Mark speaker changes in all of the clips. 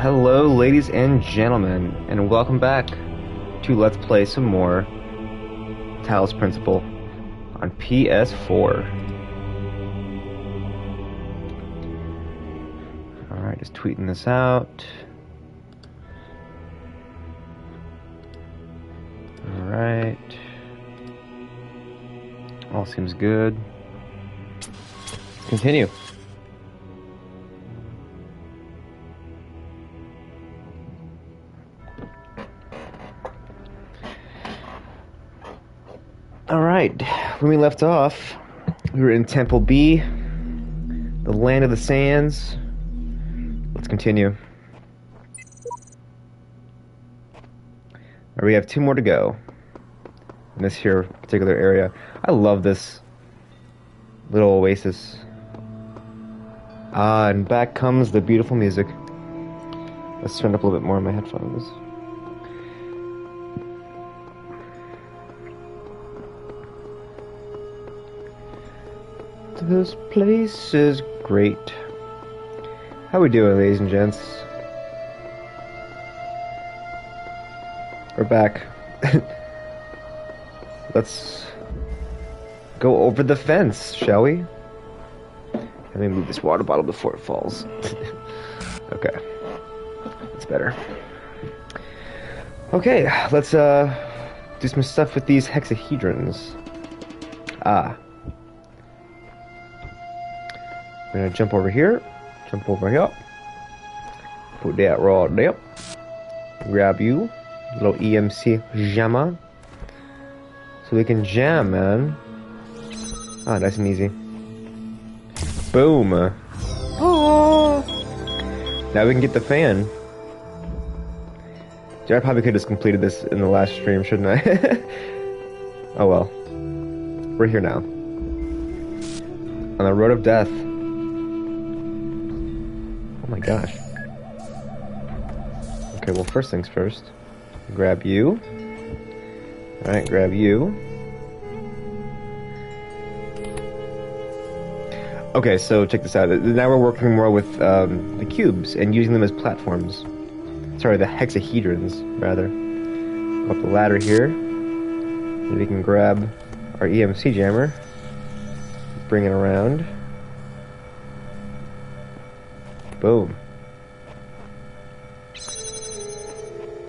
Speaker 1: Hello, ladies and gentlemen, and welcome back to Let's Play some more Talos Principle on PS4. Alright, just tweeting this out. Alright. All seems good. Let's continue. Alright, when we left off, we were in Temple B, the land of the sands. Let's continue. We have 2 more to go in this here particular area. I love this little oasis. And back comes the beautiful music. Let's turn it up a little bit more on my headphones. This place is great. How we doing, ladies and gents? We're back. Let's go over the fence, shall we? Let me move this water bottle before it falls. Okay. That's better. Okay, let's do some stuff with these hexahedrons. We're gonna jump over here, put that right there, grab you, little EMC jammer, so we can jam, man. Ah, nice and easy. Boom. Oh. Now we can get the fan. Dude, I probably could have just completed this in the last stream, shouldn't I? Oh well. We're here now. On the road of death. Oh my gosh. Okay, well, first things first. Grab you. Alright, grab you. Okay, so check this out. Now we're working more with the cubes and using them as platforms. Sorry, the hexahedrons, rather. Up the ladder here. And we can grab our EMC jammer. Bring it around. Boom.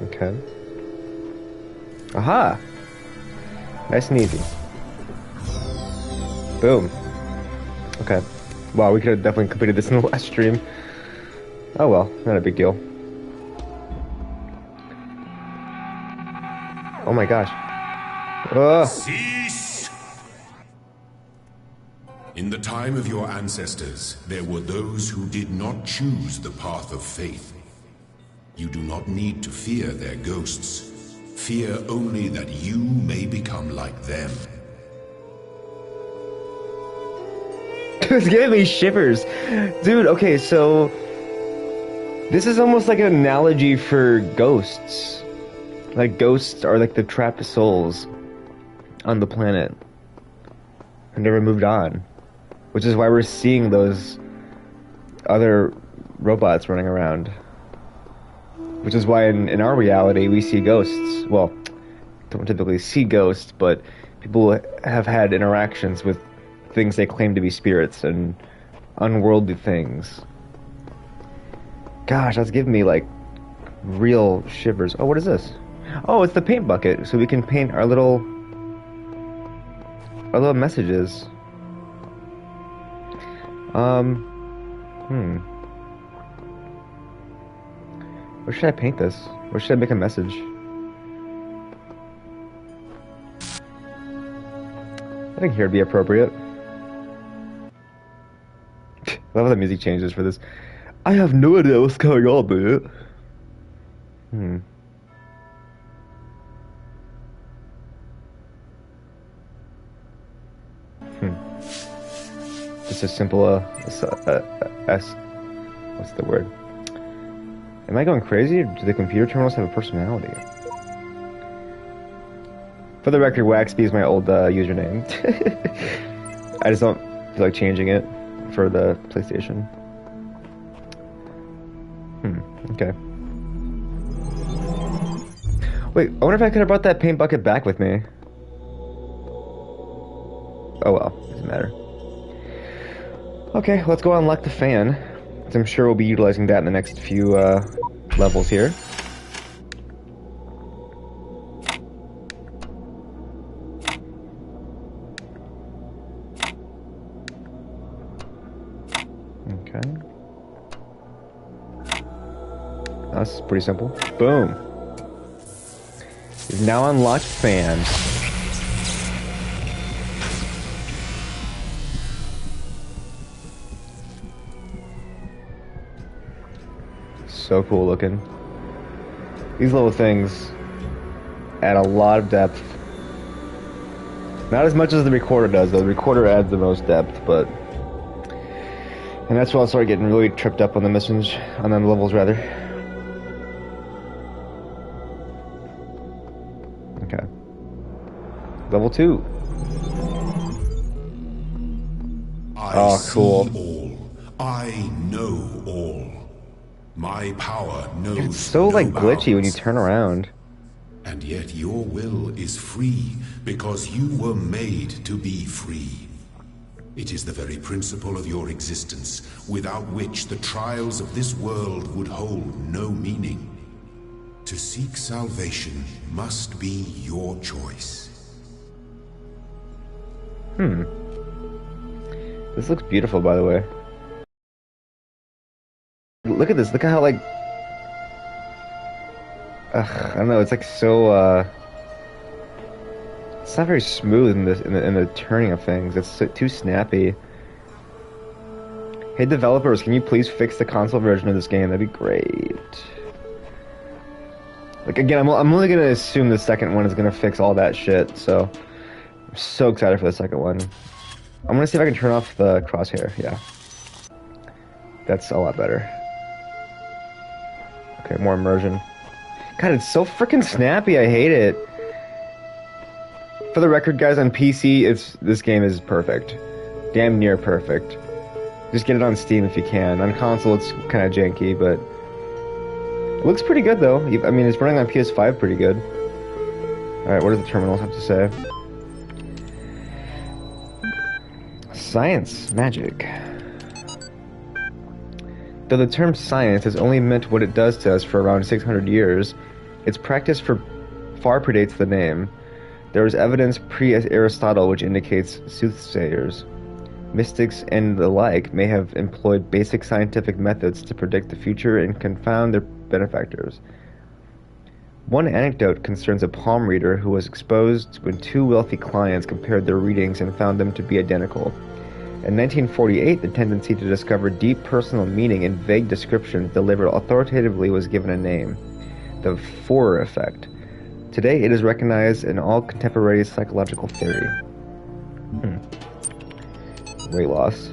Speaker 1: Okay. Aha! Nice and easy. Boom. Okay. Wow, we could have definitely completed this in the last stream. Oh well, not a big deal. Oh my gosh. Ugh.
Speaker 2: Cease! In the time of your ancestors, there were those who did not choose the path of faith. You do not need to fear their ghosts. Fear only that you may become like them.
Speaker 1: It's giving me shivers. Dude, okay, so this is almost like an analogy for ghosts. Like, ghosts are like the trapped souls on the planet and never moved on. Which is why we're seeing those other robots running around. Which is why in our reality we see ghosts. Well, don't typically see ghosts, but people have had interactions with things they claim to be spirits and unworldly things. Gosh, that's giving me like real shivers. Oh, what is this? Oh, it's the paint bucket, so we can paint our little messages. Where should I paint this? Where should I make a message? I think here would be appropriate. I love how the music changes for this. I have no idea what's going on, dude. just a simple S. What's the word? Am I going crazy, or do the computer terminals have a personality? For the record, Waxby is my old username. I just don't feel like changing it for the PlayStation. Okay. Wait, I wonder if I could have brought that paint bucket back with me. Oh well, doesn't matter. Okay, let's go unlock the fan. I'm sure we'll be utilizing that in the next few levels here. Okay. That's pretty simple. Boom. We've now unlocked fan. So cool looking. These little things add a lot of depth. Not as much as the recorder does, though. The recorder adds the most depth, but... And that's why I started getting really tripped up on the missions, on the levels, rather. Okay. Level 2.
Speaker 2: I
Speaker 1: cool.
Speaker 2: see all. I know all. My power knows
Speaker 1: It's so,
Speaker 2: no
Speaker 1: like, glitchy when you
Speaker 2: bounds.
Speaker 1: turn around.
Speaker 2: And yet your will is free, because you were made to be free. It is the very principle of your existence, without which the trials of this world would hold no meaning. To seek salvation must be your choice.
Speaker 1: This looks beautiful, by the way. Look at this. Look at how, like... I don't know. It's like so, it's not very smooth in this in the turning of things. It's so, too snappy. Hey developers, can you please fix the console version of this game? That'd be great. Like again, I'm only gonna assume the second one is gonna fix all that shit. So I'm so excited for the second one. I'm gonna see if I can turn off the crosshair. Yeah, that's a lot better. Okay, more immersion. God, it's so freaking snappy. I hate it. For the record, guys, on PC, this game is perfect. Damn near perfect. Just get it on Steam if you can. On console, it's kind of janky, but it looks pretty good, though. I mean, it's running on PS5 pretty good. Alright, what does the terminals have to say? Science. Magic. Though the term science has only meant what it does to us for around 600 years, its practice far predates the name. There is evidence pre-Aristotle which indicates soothsayers, mystics, and the like may have employed basic scientific methods to predict the future and confound their benefactors. One anecdote concerns a palm reader who was exposed when two wealthy clients compared their readings and found them to be identical. In 1948, the tendency to discover deep personal meaning in vague descriptions delivered authoritatively was given a name: the Forer effect. Today, it is recognized in all contemporary psychological theory. Weight loss.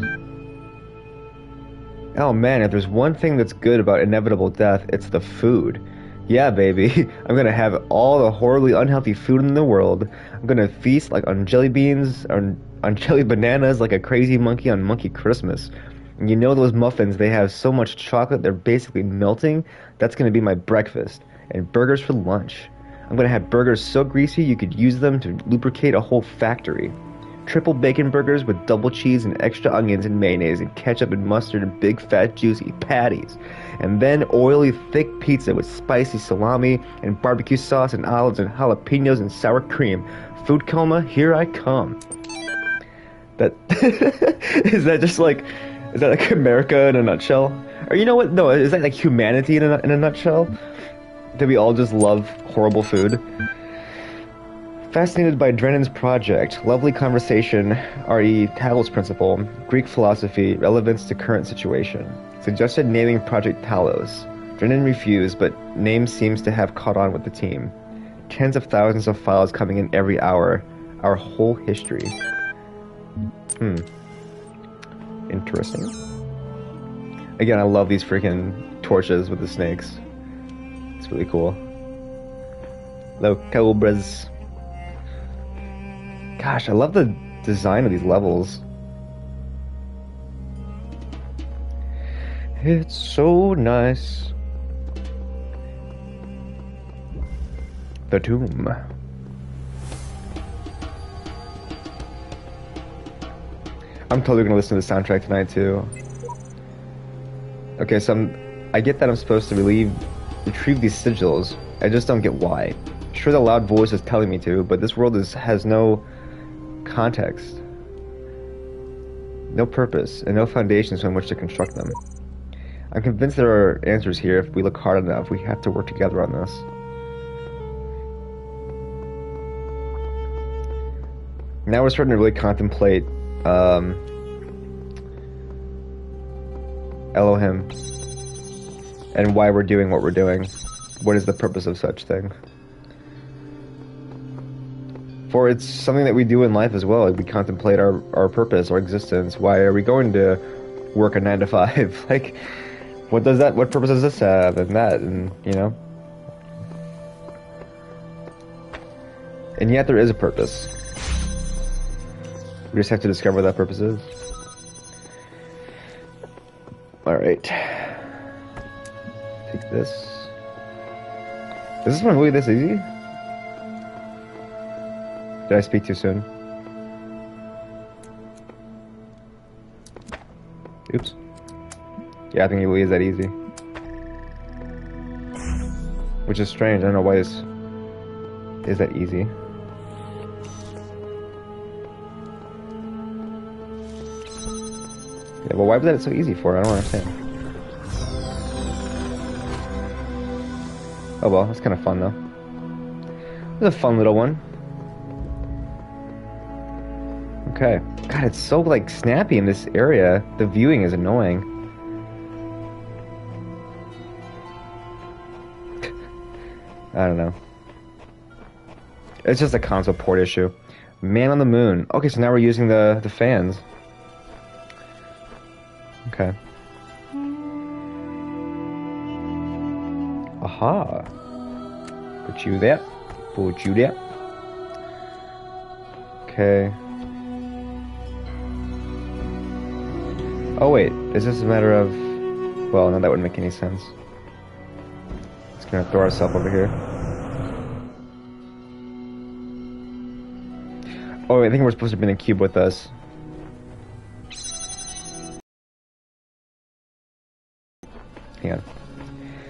Speaker 1: Oh man, if there's one thing that's good about inevitable death, it's the food. Yeah, baby, I'm gonna have all the horribly unhealthy food in the world. I'm gonna feast like on jelly beans, on jelly bananas like a crazy monkey on Monkey Christmas. And you know those muffins, they have so much chocolate, they're basically melting. That's gonna be my breakfast. And burgers for lunch. I'm gonna have burgers so greasy you could use them to lubricate a whole factory. Triple bacon burgers with double cheese and extra onions and mayonnaise and ketchup and mustard and big fat juicy patties. And then oily thick pizza with spicy salami and barbecue sauce and olives and jalapenos and sour cream. Food coma, here I come. That is that just like, is that like America in a nutshell? Or you know what? No, is that like humanity in a nutshell? That we all just love horrible food? Fascinated by Drennan's project, lovely conversation, re Talos Principle, Greek philosophy, relevance to current situation. Suggested naming Project Talos. Drennan refused, but name seems to have caught on with the team. Tens of thousands of files coming in every hour. Our whole history. Interesting. Again, I love these freaking torches with the snakes. It's really cool. Hello, cobras. Gosh, I love the design of these levels. It's so nice. The tomb. I'm totally gonna listen to the soundtrack tonight too. Okay, so I get that I'm supposed to retrieve these sigils. I just don't get why. Sure, the loud voice is telling me to, but this world has no context, no purpose, and no foundations on which to construct them. I'm convinced there are answers here if we look hard enough. We have to work together on this. Now we're starting to really contemplate Elohim and why we're doing what we're doing. What is the purpose of such thing? For it's something that we do in life as well. We contemplate our purpose, our existence. Why are we going to work a 9 to 5? Like, what purpose does this have, and that, and, you know? And yet there is a purpose. We just have to discover what that purpose is. Alright. Take this. Is this one really this easy? Did I speak too soon? Oops. Yeah, I think it really is that easy. Which is strange. I don't know why this is that easy. Yeah, well, why was that so easy for? I don't understand. Oh well, that's kind of fun though. It was a fun little one. Okay. God, it's so like snappy in this area. The viewing is annoying. I don't know. It's just a console port issue. Man on the Moon. Okay, so now we're using the fans. Okay. Aha. Put you there. Put you there. Okay. Oh wait, is this a matter of... Well, no, that wouldn't make any sense. Just gonna throw ourselves over here. Oh, I think we're supposed to bring a cube with us. Hang on.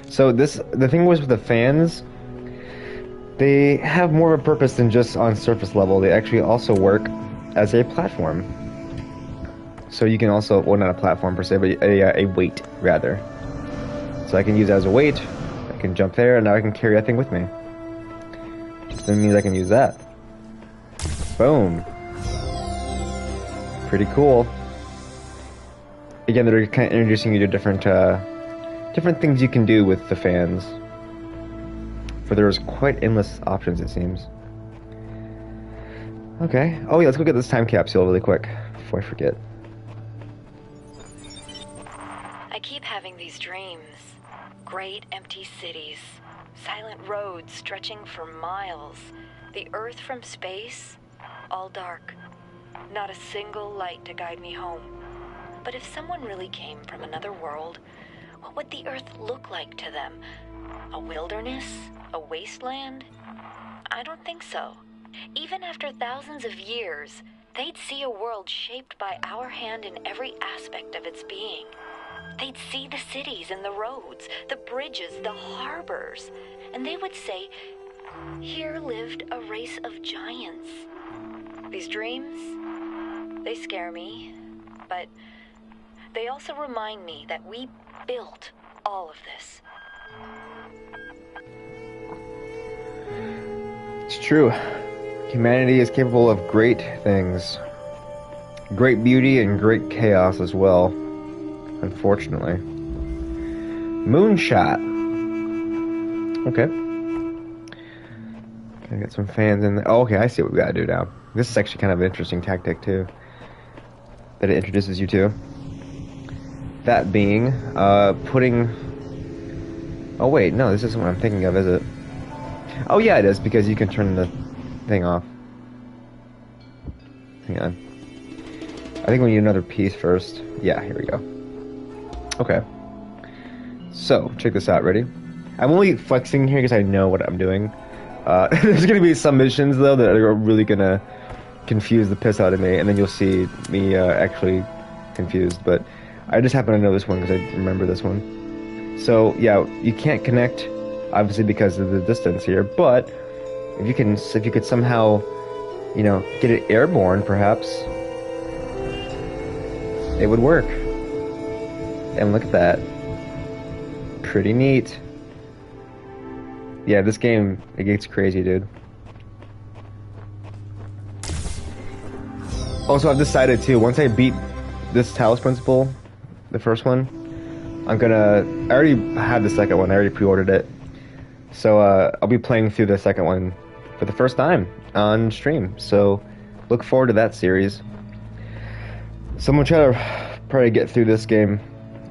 Speaker 1: So the thing was with the fans, they have more of a purpose than just on surface level. They actually also work as a platform. So you can also, well, not a platform per se, but a weight, rather. So I can use it as a weight, I can jump there, and now I can carry that thing with me. That means I can use that. Boom. Pretty cool. Again, they're kind of introducing you to different things you can do with the fans. For there's quite endless options, it seems. Okay. Oh yeah, let's go get this time capsule really quick, before I forget.
Speaker 3: I keep having these dreams. Great empty cities. Silent roads stretching for miles. The Earth from space, all dark. Not a single light to guide me home. But if someone really came from another world, what would the Earth look like to them? A wilderness? A wasteland? I don't think so. Even after thousands of years, they'd see a world shaped by our hand in every aspect of its being. They'd see the cities and the roads, the bridges, the harbors, and they would say, here lived a race of giants. These dreams, they scare me, but they also remind me that we built all of this.
Speaker 1: It's true. Humanity is capable of great things. Great beauty and great chaos as well. Unfortunately. Moonshot. Okay. Okay, got some fans in there. Oh, okay, I see what we gotta do now. This is actually kind of an interesting tactic, too. That it introduces you to. that being, putting... Oh wait, no, this isn't what I'm thinking of, is it? Oh yeah, it is, because you can turn the thing off. Hang on. I think we need another piece first. Yeah, here we go. Okay. So, check this out, ready? I'm only flexing here because I know what I'm doing. There's gonna be some missions, though, that are really gonna confuse the piss out of me, and then you'll see me actually confused, but I just happen to know this one because I remember this one. So, yeah, you can't connect, obviously because of the distance here, but if you could somehow, you know, get it airborne, perhaps, it would work. And look at that. Pretty neat. Yeah, this game, it gets crazy, dude. Also, I've decided too, once I beat this Talos Principle, the first one, I already had the second one, I already pre-ordered it. So, I'll be playing through the second one for the first time on stream. So, look forward to that series. So I'm gonna try to probably get through this game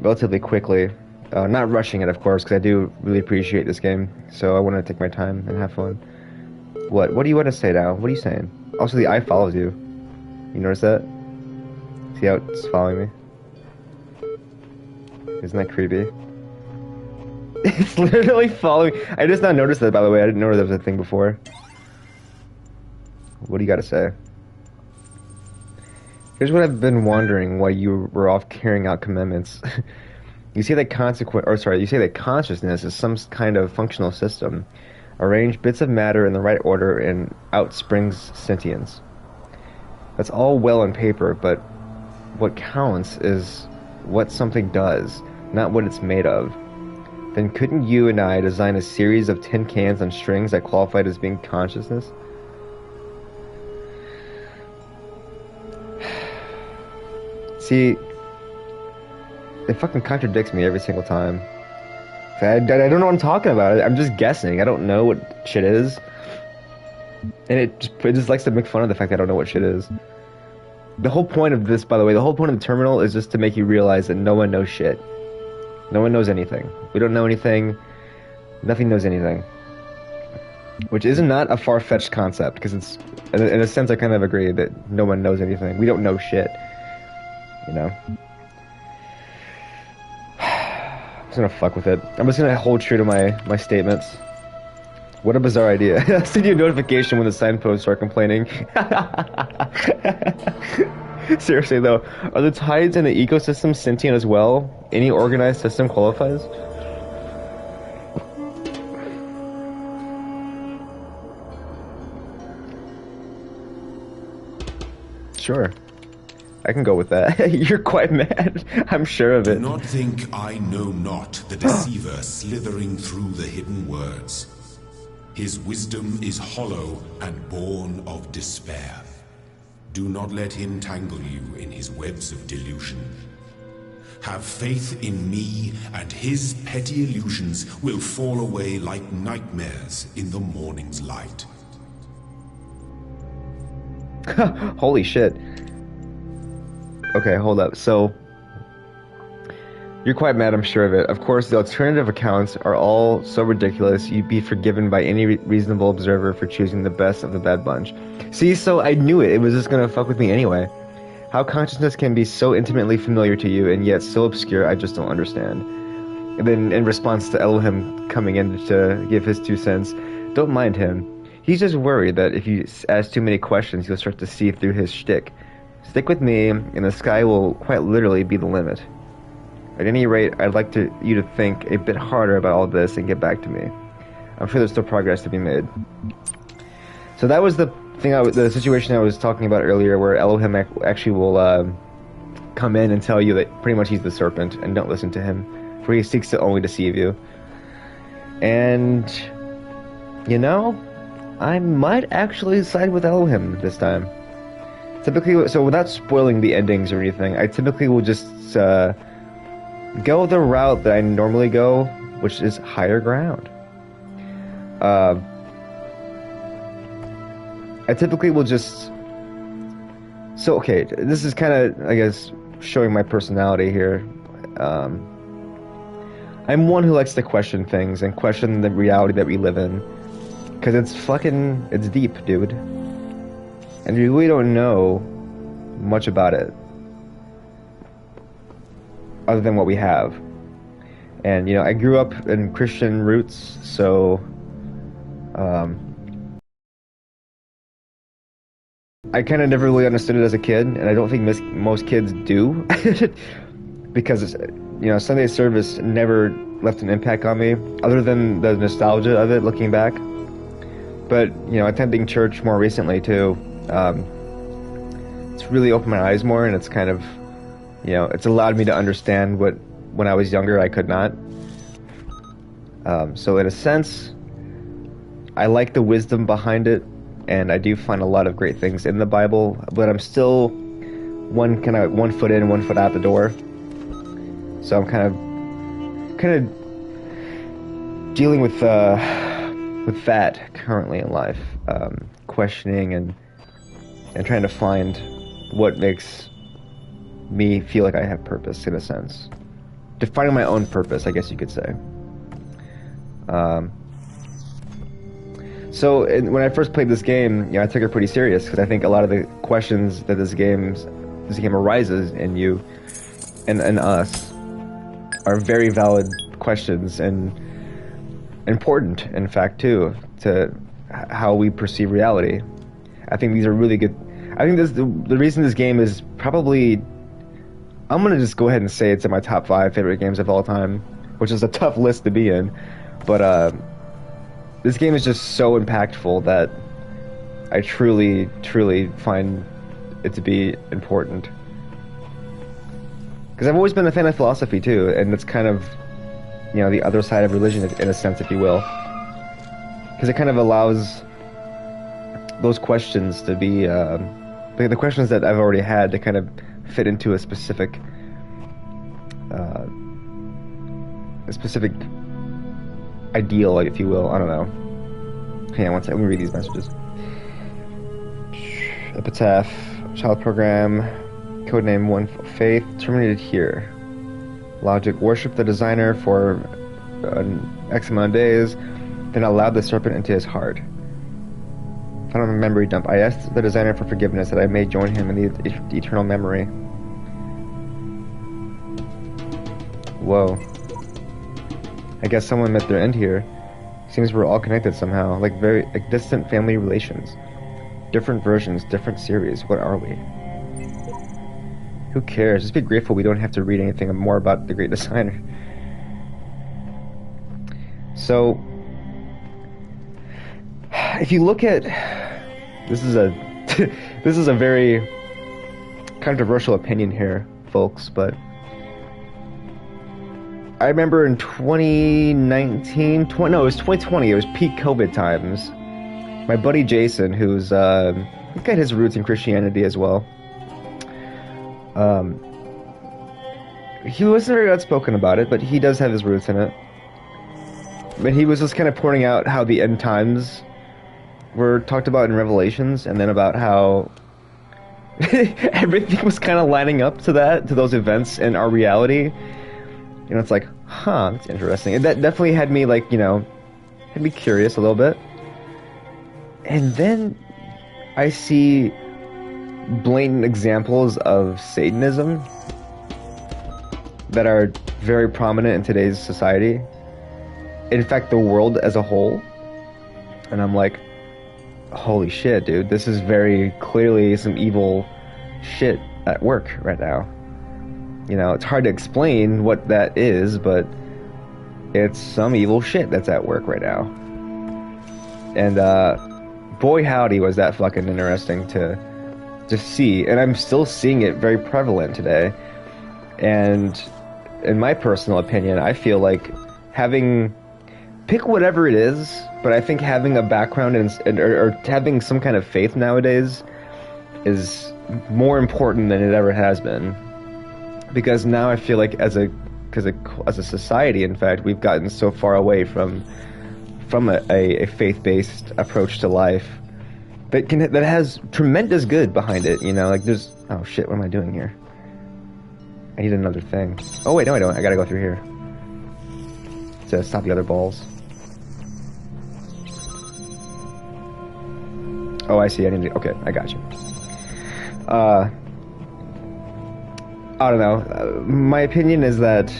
Speaker 1: relatively quickly. Not rushing it, of course, because I do really appreciate this game. So I want to take my time and have fun. What do you want to say now? What are you saying? Also, the eye follows you. You notice that? See how it's following me? Isn't that creepy? It's literally following. I just now noticed that, by the way. I didn't know there was a thing before. What do you got to say? Here's what I've been wondering while you were off carrying out commandments. You say that consciousness is some kind of functional system. Arrange bits of matter in the right order and out springs sentience. That's all well on paper, but what counts is what something does, not what it's made of. Then couldn't you and I design a series of tin cans on strings that qualified as being consciousness? See, it fucking contradicts me every single time. I don't know what I'm talking about. I'm just guessing. I don't know what shit is. And it just likes to make fun of the fact that I don't know what shit is. The whole point of this, by the way, the whole point of the terminal is just to make you realize that no one knows shit. No one knows anything. We don't know anything. Nothing knows anything. Which is not a far-fetched concept, because it's, in a sense, I kind of agree that no one knows anything. We don't know shit. You know? I'm just gonna fuck with it. I'm just gonna hold true to my statements. What a bizarre idea. I'll send you a notification when the signposts start complaining. Seriously though, are the tides in the ecosystem sentient as well? Any organized system qualifies? Sure. I can go with that. You're quite mad. I'm sure of it.
Speaker 2: Do not think I know not the deceiver slithering through the hidden words. His wisdom is hollow and born of despair. Do not let him tangle you in his webs of delusion. Have faith in me, and his petty illusions will fall away like nightmares in the morning's light.
Speaker 1: Holy shit. Okay, hold up. So, you're quite mad, I'm sure of it. Of course, the alternative accounts are all so ridiculous, you'd be forgiven by any reasonable observer for choosing the best of the bad bunch. See, so I knew it. It was just gonna fuck with me anyway. How consciousness can be so intimately familiar to you and yet so obscure, I just don't understand. And then, in response to Elohim coming in to give his 2 cents, don't mind him. He's just worried that if you ask too many questions, you'll start to see through his shtick. Stick with me, and the sky will quite literally be the limit. At any rate, I'd like you to think a bit harder about all this and get back to me. I'm sure there's still progress to be made. So that was the situation I was talking about earlier, where Elohim actually will come in and tell you that pretty much he's the serpent, and don't listen to him, for he seeks to only deceive you. And, you know, I might actually side with Elohim this time. Typically, so without spoiling the endings or anything, I typically will just go the route that I normally go, which is higher ground. I typically will just... So, okay, this is kind of, I guess, showing my personality here. I'm one who likes to question things and question the reality that we live in. Because it's deep, dude. And you really don't know much about it. Other than what we have. And, I grew up in Christian roots, so... I kind of never really understood it as a kid, and I don't think most kids do. Because, Sunday service never left an impact on me, other than the nostalgia of it, looking back. But, attending church more recently, too, it's really opened my eyes more, and it's kind of, it's allowed me to understand what, when I was younger, I could not. So in a sense, I like the wisdom behind it, and I do find a lot of great things in the Bible, but I'm still one foot in, 1 foot out the door. So I'm kind of dealing with that currently in life, questioning and trying to find what makes me feel like I have purpose, in a sense. Defining my own purpose, I guess you could say. So when I first played this game, I took it pretty serious, because I think a lot of the questions that this game arises in you and us are very valid questions, and important, in fact, too, to how we perceive reality. I think these are really good. I think the reason this game is probably... I'm going to just go ahead and say it's in my top 5 favorite games of all time, which is a tough list to be in. But this game is just so impactful that I truly, truly find it to be important. Because I've always been a fan of philosophy, too, and it's kind of, the other side of religion, in a sense, if you will. Because it kind of allows those questions to be, the questions that I've already had to kind of fit into a specific ideal, if you will. I don't know. Hang on one second, let me read these messages. Epitaph, child program, codename One Faith, terminated here. Logic, worship the designer for an X amount of days, then allowed the serpent into his heart. Final memory dump. I asked the designer for forgiveness that I may join him in the eternal memory. Whoa. I guess someone met their end here. Seems we're all connected somehow, like distant family relations. Different versions, different series. What are we? Who cares? Just be grateful we don't have to read anything more about the great designer. So, if you look at... This is a very controversial opinion here, folks, but I remember in 2019, it was 2020, it was peak COVID times. My buddy Jason, who's got his roots in Christianity as well, he wasn't very outspoken about it, but he does have his roots in it. But he was just kind of pointing out how the end times were talked about in Revelations, and then about how everything was kind of lining up to those events in our reality. It's like, huh, that's interesting. And that definitely had me, had me curious a little bit. And then I see blatant examples of Satanism that are very prominent in today's society. In fact, the world as a whole. And I'm like, holy shit, dude, this is very clearly some evil shit at work right now. It's hard to explain what that is, but it's some evil shit that's at work right now. And boy howdy was that fucking interesting to see, and I'm still seeing it very prevalent today. And in my personal opinion, I feel like pick whatever it is, but I think having a background or having some kind of faith nowadays is more important than it ever has been. Because now I feel like as a society, in fact, we've gotten so far away from a faith-based approach to life that has tremendous good behind it. There's, oh shit, what am I doing here? I need another thing. Oh wait, no I don't. I gotta go through here to stop the other balls. Oh, I see. I need to. Okay, I got you. I don't know. My opinion is that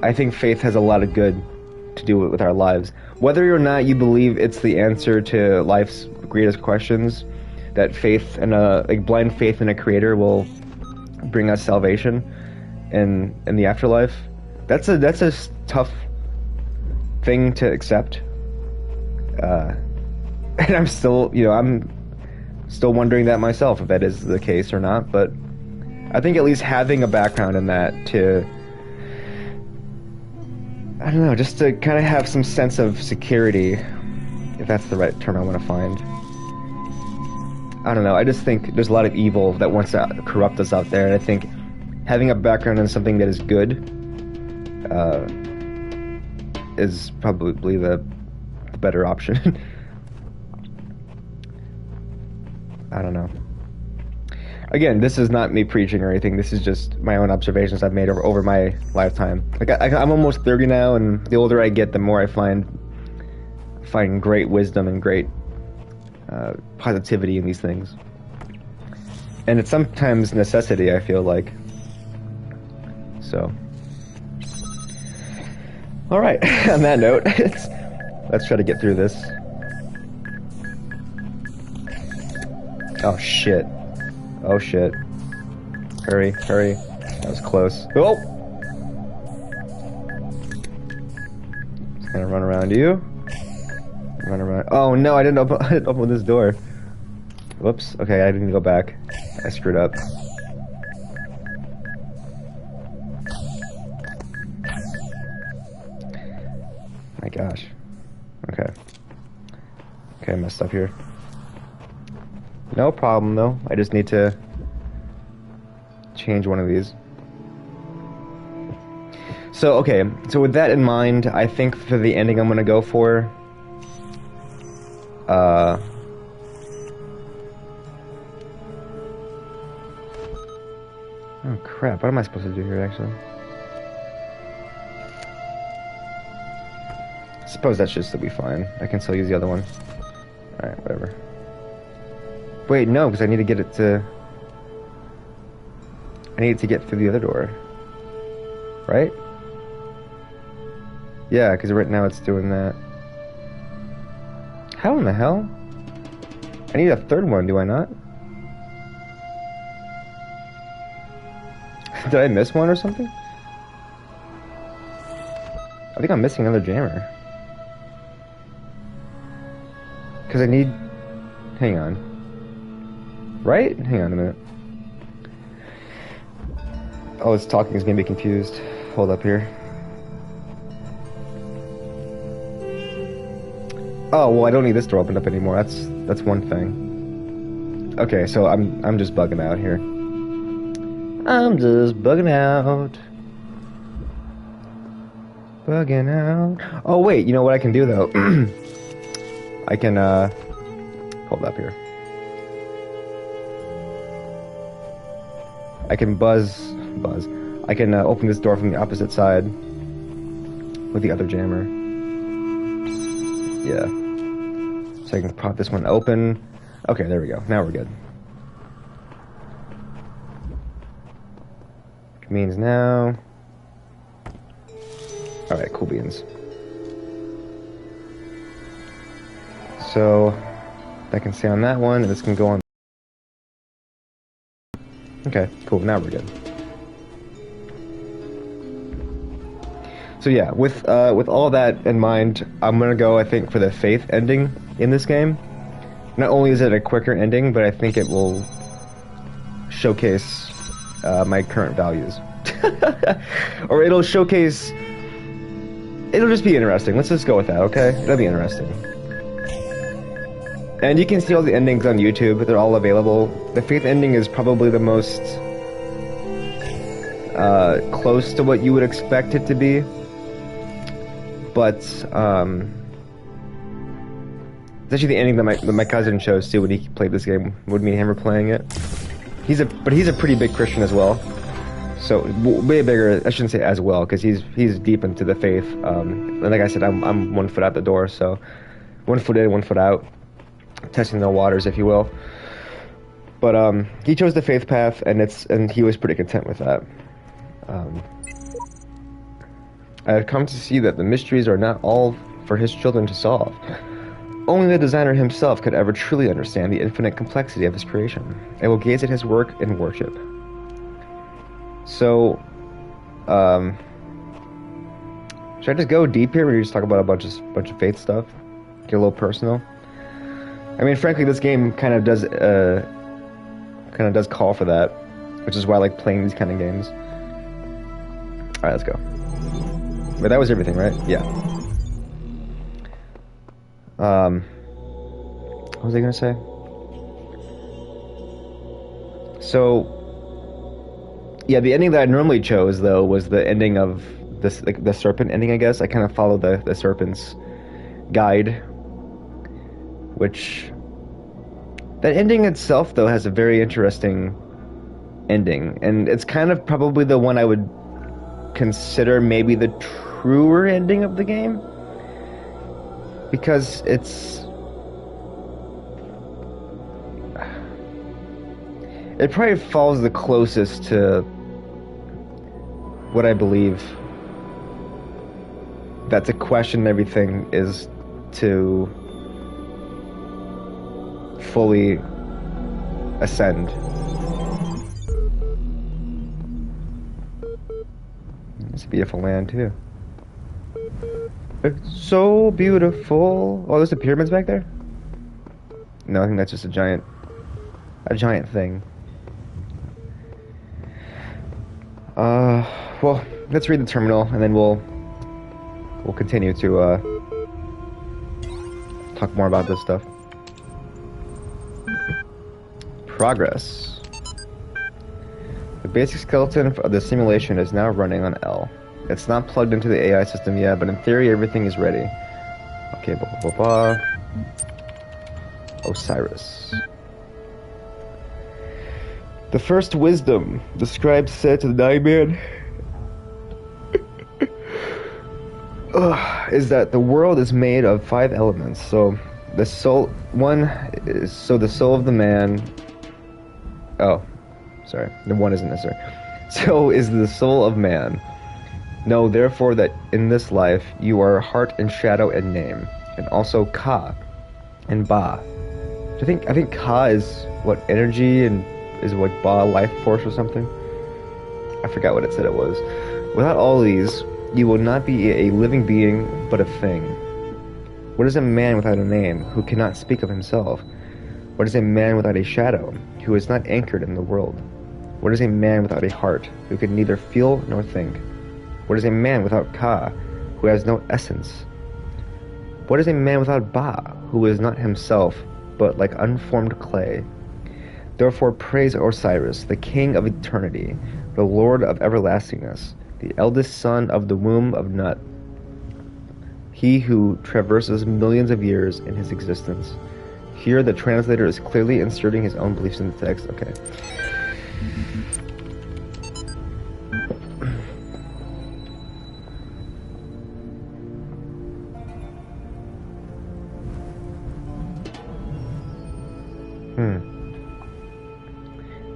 Speaker 1: I think faith has a lot of good to do with our lives. Whether or not you believe it's the answer to life's greatest questions, that faith and like blind faith in a creator will bring us salvation in the afterlife. That's a tough thing to accept. And I'm still, I'm still wondering that myself, if that is the case or not. But I think at least having a background in that to, I don't know, just to kind of have some sense of security, if that's the right term I want to find. I don't know, I just think there's a lot of evil that wants to corrupt us out there, and I think having a background in something that is good is probably the better option. I don't know. Again, this is not me preaching or anything. This is just my own observations I've made over my lifetime. Like I'm almost 30 now, and the older I get, the more I find great wisdom and great positivity in these things. And it's sometimes necessity, I feel like. So, all right. On that note, let's try to get through this. Oh shit. Oh shit. Hurry, hurry. That was close. Oh! Just gonna run around you. Run around. Oh no, I didn't open this door. Whoops. Okay, I didn't go back. I screwed up. My gosh. Okay. Okay, I messed up here. No problem though. I just need to change one of these. So, okay. So with that in mind, I think for the ending I'm gonna go for, oh crap, what am I supposed to do here actually? I suppose that should still be fine. I can still use the other one. Alright, whatever. Wait, no, because I need to get it to... I need to get through the other door. Right? Yeah, because right now it's doing that. How in the hell? I need a third one, do I not? Did I miss one or something? I think I'm missing another jammer. Because I need... Hang on. Right? Hang on a minute. Oh, it's talking is gonna be confused. Hold up here. Oh, well, I don't need this door opened up anymore. That's one thing. Okay, so I'm just bugging out here. I'm just bugging out. Bugging out. Oh wait, you know what I can do though? I can hold up here. I can buzz. I can open this door from the opposite side with the other jammer. Yeah. So I can pop this one open. Okay, there we go. Now we're good. Which means now... Alright, cool beans. So, that can stay on that one, and this can go on... Okay, cool. Now we're good. So yeah, with all that in mind, I'm gonna go, I think, for the faith ending in this game. Not only is it a quicker ending, but I think it will showcase my current values. Or it'll showcase... It'll just be interesting. Let's just go with that, okay? That'll be interesting. And you can see all the endings on YouTube. They're all available. The faith ending is probably the most close to what you would expect it to be. But it's actually the ending that my cousin chose too when he played this game. With me and him were playing it. But he's a pretty big Christian as well. So way bigger. I shouldn't say as well, because he's deep into the faith. And like I said, I'm 1 foot out the door, so 1 foot in, 1 foot out, testing the waters, if you will. But he chose the faith path, and he was pretty content with that. I have come to see that the mysteries are not all for his children to solve. Only the designer himself could ever truly understand the infinite complexity of his creation. I will gaze at his work in worship. So, should I just go deep here, or we just talk about a bunch of faith stuff? Get a little personal. I mean, frankly, this game kind of does call for that, which is why I like playing these kind of games. All right, let's go. But that was everything, right? Yeah. What was I gonna say? So, yeah, the ending that I normally chose, though, was the ending of this, like the serpent ending, I guess. I kind of followed the serpent's guide, which that ending itself, though, has a very interesting ending, and it's kind of probably the one I would consider maybe the truer ending of the game, because it probably falls the closest to what I believe that to question everything is to fully ascend. It's a beautiful land too. It's so beautiful. Oh, there's the pyramids back there? No, I think that's just a giant thing. Well, let's read the terminal, and then we'll continue to talk more about this stuff. Progress. The basic skeleton of the simulation is now running on L. It's not plugged into the AI system yet, but in theory everything is ready. Okay, blah blah blah blah. Osiris. The first wisdom, the scribe said to the dying man, is that the world is made of 5 elements. So the soul the soul of the man. Oh, sorry, the one isn't necessary. So is the soul of man. Know therefore that in this life you are heart and shadow and name, and also Ka and Ba. I think Ka is what, energy, and is what Ba, life force or something. I forgot what it said it was. Without all these, you will not be a living being, but a thing. What is a man without a name, who cannot speak of himself? What is a man without a shadow, who is not anchored in the world? What is a man without a heart, who can neither feel nor think? What is a man without Ka, who has no essence? What is a man without Ba, who is not himself, but like unformed clay? Therefore praise Osiris, the king of eternity, the lord of everlastingness, the eldest son of the womb of Nut, he who traverses millions of years in his existence. Here the translator is clearly inserting his own beliefs in the text. Okay.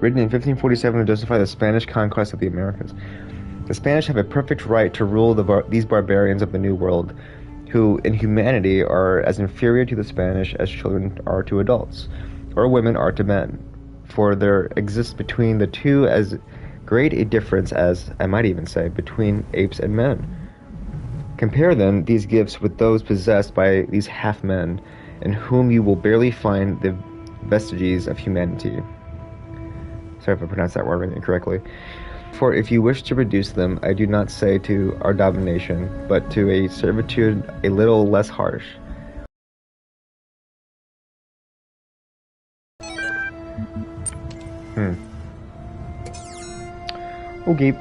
Speaker 1: Written in 1547 to justify the Spanish conquest of the Americas. The Spanish have a perfect right to rule these barbarians of the New World, who in humanity are as inferior to the Spanish as children are to adults, or women are to men. For there exists between the two as great a difference as, I might even say, between apes and men. Compare then these gifts with those possessed by these half-men, in whom you will barely find the vestiges of humanity. Sorry if I pronounced that word incorrectly. For if you wish to reduce them, I do not say to our domination, but to a servitude a little less harsh. Okay.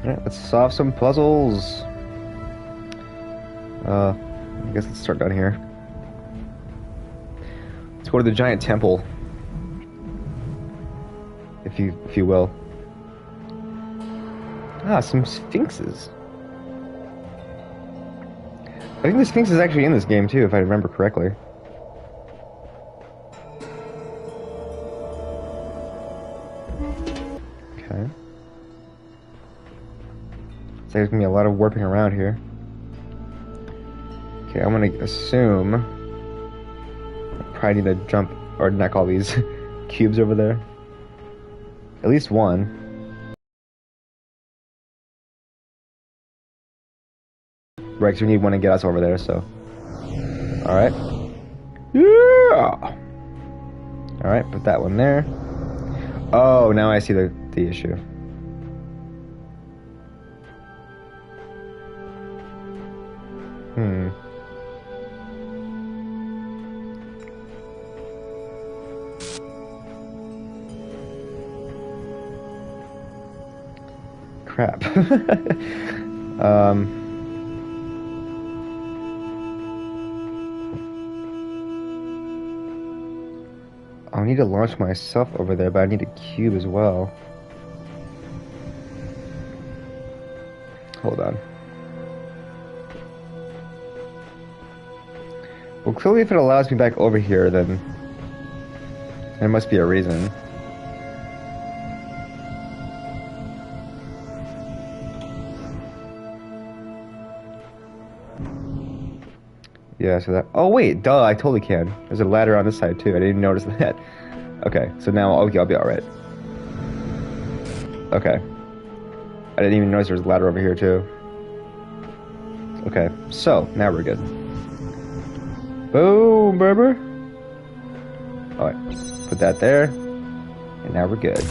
Speaker 1: Alright, let's solve some puzzles. I guess let's start down here. Let's go to the giant temple. if you will. Ah, some sphinxes. I think the sphinx is actually in this game too, if I remember correctly. Okay. So there's gonna be a lot of warping around here. Okay, I'm gonna assume I probably need to jump or knock all these cubes over there. At least one. Right, because we need one to get us over there, so. Alright. Yeah! Alright, put that one there. Oh, now I see the issue. Crap. I need to launch myself over there, but I need a cube as well. Hold on. Well, clearly if it allows me back over here, then there must be a reason. Yeah, so that... Oh, wait, duh, I totally can. There's a ladder on this side, too. I didn't even notice that. Okay, so now okay, I'll be alright. Okay. I didn't even notice there was a ladder over here, too. Okay, so, now we're good. Boom, Berber. Alright, put that there. And now we're good.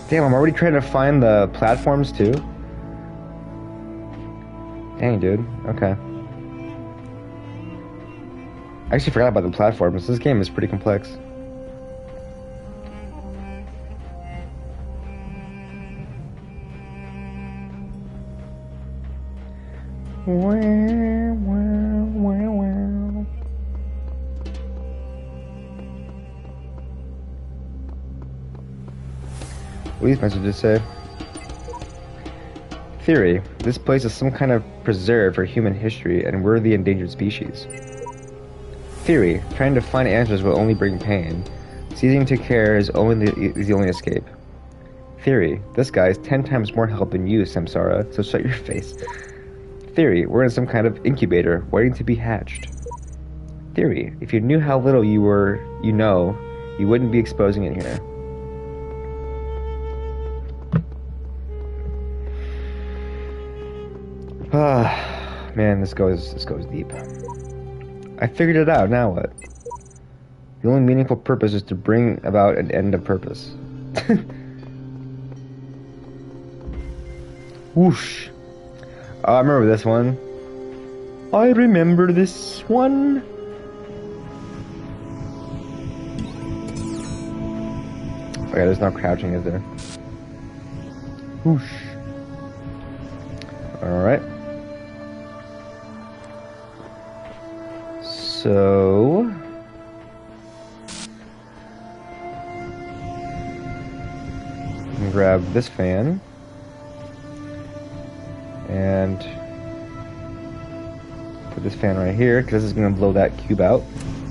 Speaker 1: Damn, I'm already trying to find the platforms, too. Dang, dude. Okay. I actually forgot about the platforms. This game is pretty complex. What do these messages say? Theory. This place is some kind of preserve for human history, and we're the endangered species. Theory. Trying to find answers will only bring pain. Ceasing to care is the only escape. Theory. This guy is 10 times more help than you, Samsara, so shut your face. Theory. We're in some kind of incubator, waiting to be hatched. Theory. If you knew how little you know, you wouldn't be exposing it here. Ah, man, this goes deep. I figured it out, now what? The only meaningful purpose is to bring about an end of purpose. Whoosh. Oh, I remember this one. I remember this one. Okay, there's no crouching, is there? Whoosh. Alright. So... grab this fan. And... put this fan right here, because this is going to blow that cube out.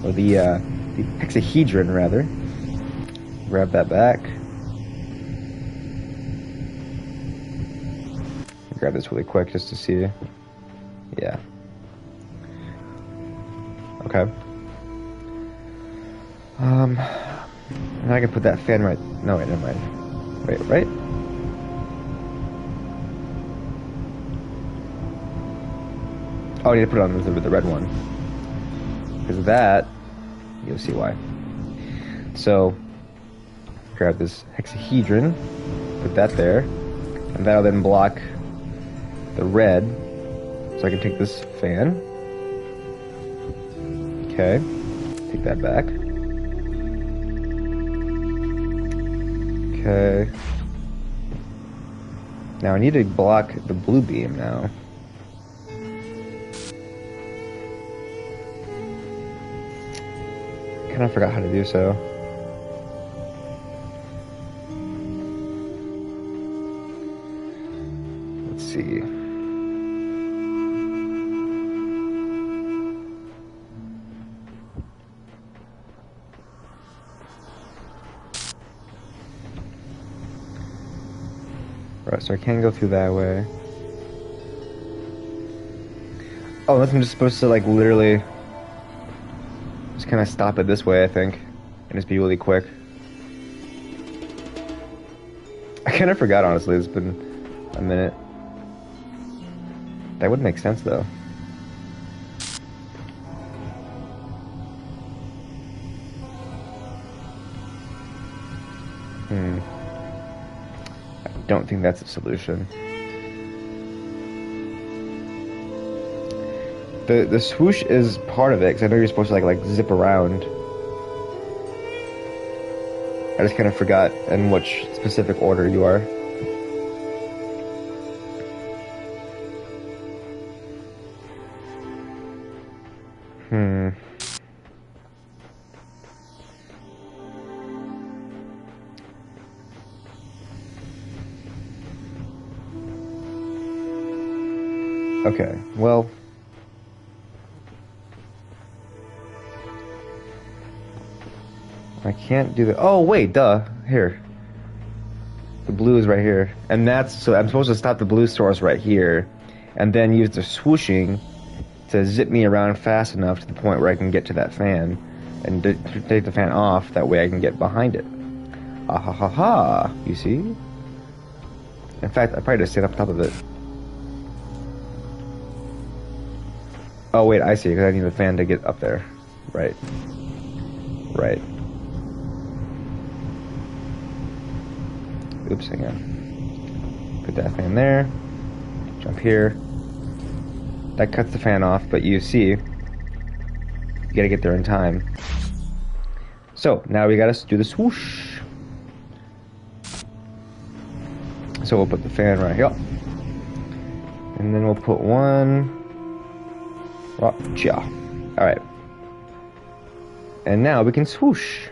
Speaker 1: Or the hexahedron, rather. Grab that back. Grab this really quick just to see. Yeah. Okay. And I can put that fan right. No, wait, never mind. Wait, right? Oh, I need to put it on the red one. Because of that, you'll see why. So, grab this hexahedron, put that there, and that'll then block the red, so I can take this fan. Okay, take that back. Okay. Now I need to block the blue beam now. kind of forgot how to do so. Let's see. Right, so I can't go through that way. Oh, unless I'm just supposed to, like, literally just kind of stop it this way, I think, and just be really quick. I kind of forgot, honestly. It's been a minute. That would make sense, though. I don't think that's a solution. The swoosh is part of it, because I know you're supposed to like zip around. I just kind of forgot in which specific order you are. Okay, well... I can't do the... Oh, wait, duh. Here. The blue is right here. And that's... So I'm supposed to stop the blue source right here. And then use the swooshing to zip me around fast enough to the point where I can get to that fan. And take the fan off. That way I can get behind it. Ah ha ha ha. You see? In fact, I probably just stand up top of it. Oh, wait, I see. Because I need the fan to get up there. Right. Right. Oops, hang on. Put that fan there. Jump here. That cuts the fan off, but you see, you gotta get there in time. So, now we gotta do the swoosh. So we'll put the fan right here. And then we'll put one... Gotcha. Alright. And now we can swoosh.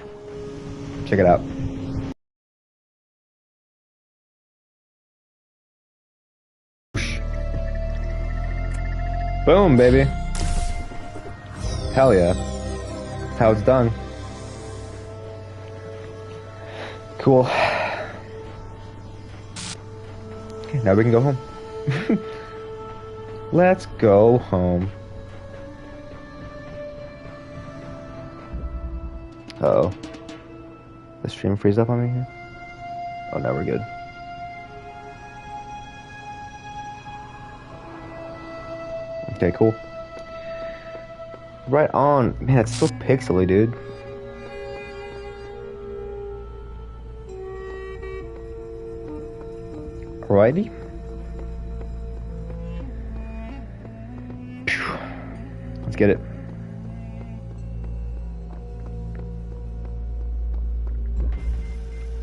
Speaker 1: Check it out. Boom, baby. Hell yeah. That's how it's done. Cool. Okay, now we can go home. Let's go home. Uh-oh. The stream freeze up on me here? Oh, now we're good. Okay, cool. Right on. Man, it's so pixely, dude. Alrighty. Let's get it.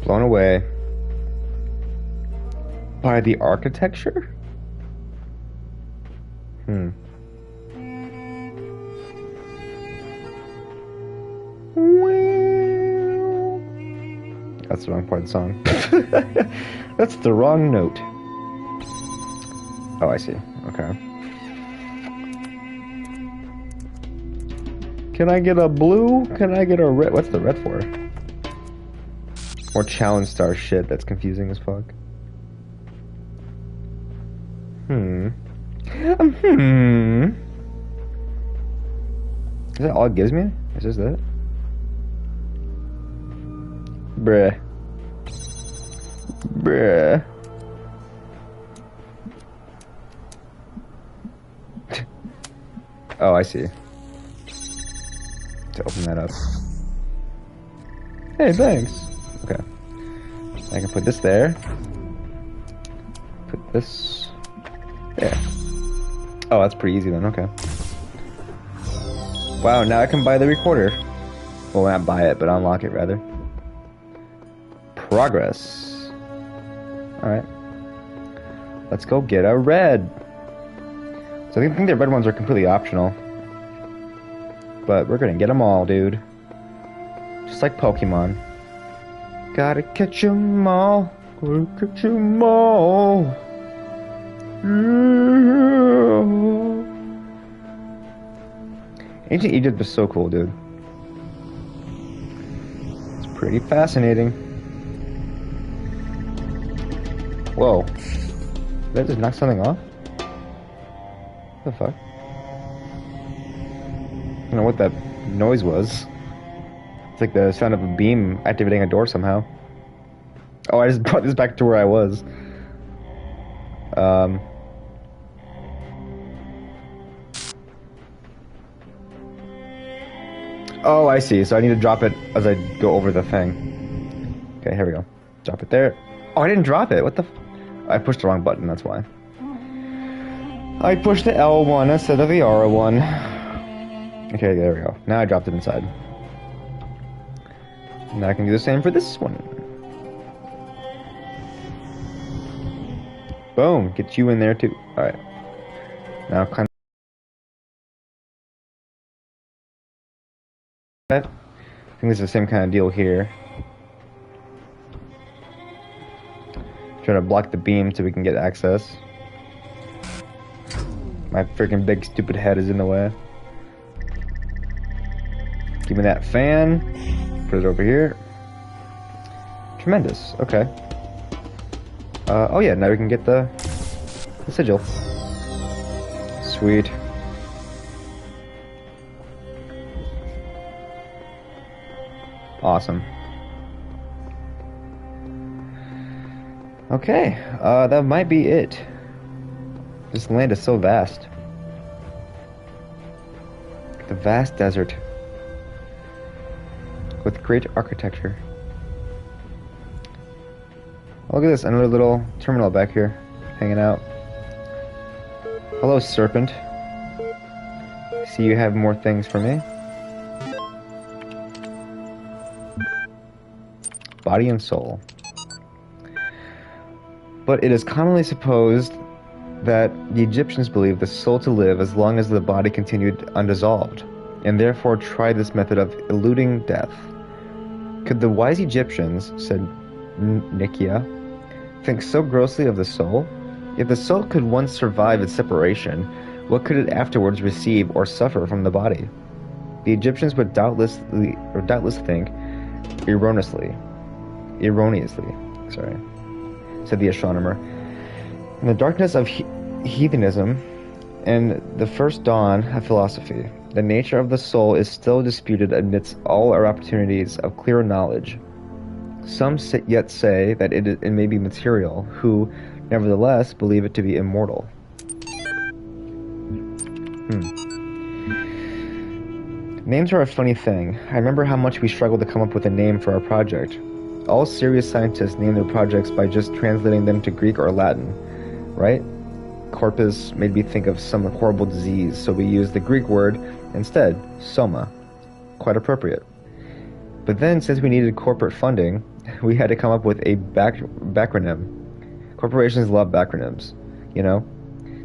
Speaker 1: Blown away by the architecture? That's the wrong part of the song. That's the wrong note. Oh, I see. Okay. Can I get a blue? Can I get a red? What's the red for? More challenge star shit that's confusing as fuck. Is that all it gives me? Is this it? Bruh. Bruh. Oh, I see. To open that up. Hey, thanks. Okay. I can put this there. Put this there. Oh, that's pretty easy then, okay. Wow, now I can buy the recorder. Well, not buy it, but unlock it rather. Progress. Alright. Let's go get a red. So I think the red ones are completely optional. But we're gonna get them all, dude. Just like Pokemon. Gotta catch 'em all. Gotta catch 'em all. Ancient Egypt is so cool, dude. It's pretty fascinating. Whoa. Did I just knock something off? What the fuck? I don't know what that noise was. It's like the sound of a beam activating a door somehow. Oh, I just brought this back to where I was. Oh, I see. So I need to drop it as I go over the thing. Okay, here we go. Drop it there. Oh, I didn't drop it. What the f— I pushed the wrong button, that's why. I pushed the L1 instead of the R1. Okay, there we go. Now I dropped it inside. Now I can do the same for this one. Boom, get you in there too. Alright. Now climb. I think it's the same kind of deal here. Trying to block the beam so we can get access. My freaking big stupid head is in the way. Give me that fan. Put it over here. Tremendous. Okay. Oh yeah, now we can get the sigil. Sweet. Awesome. Okay, that might be it. This land is so vast. The vast desert. With great architecture. Oh, look at this, another little terminal back here, hanging out. Hello, serpent. See, you have more things for me. Body and soul. But it is commonly supposed that the Egyptians believed the soul to live as long as the body continued undissolved, and therefore tried this method of eluding death. Could the wise Egyptians, said Nikia, think so grossly of the soul? If the soul could once survive its separation, what could it afterwards receive or suffer from the body? The Egyptians would doubtless think erroneously, said the astronomer. In the darkness of heathenism and the first dawn of philosophy, the nature of the soul is still disputed amidst all our opportunities of clear knowledge. Some yet say that it may be material, who, nevertheless, believe it to be immortal. Names are a funny thing. I remember how much we struggled to come up with a name for our project. All serious scientists name their projects by just translating them to Greek or Latin, right? Corpus made me think of some horrible disease, so we used the Greek word instead, soma. Quite appropriate. But then, since we needed corporate funding, we had to come up with a backronym. Corporations love backronyms, you know?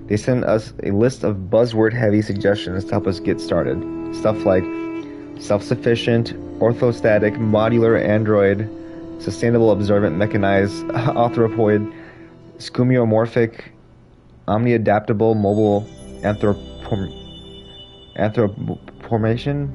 Speaker 1: They send us a list of buzzword-heavy suggestions to help us get started. Stuff like self-sufficient, orthostatic, modular android, sustainable, observant, mechanized, anthropoid, skeuomorphic, omni-adaptable, mobile, anthropomation,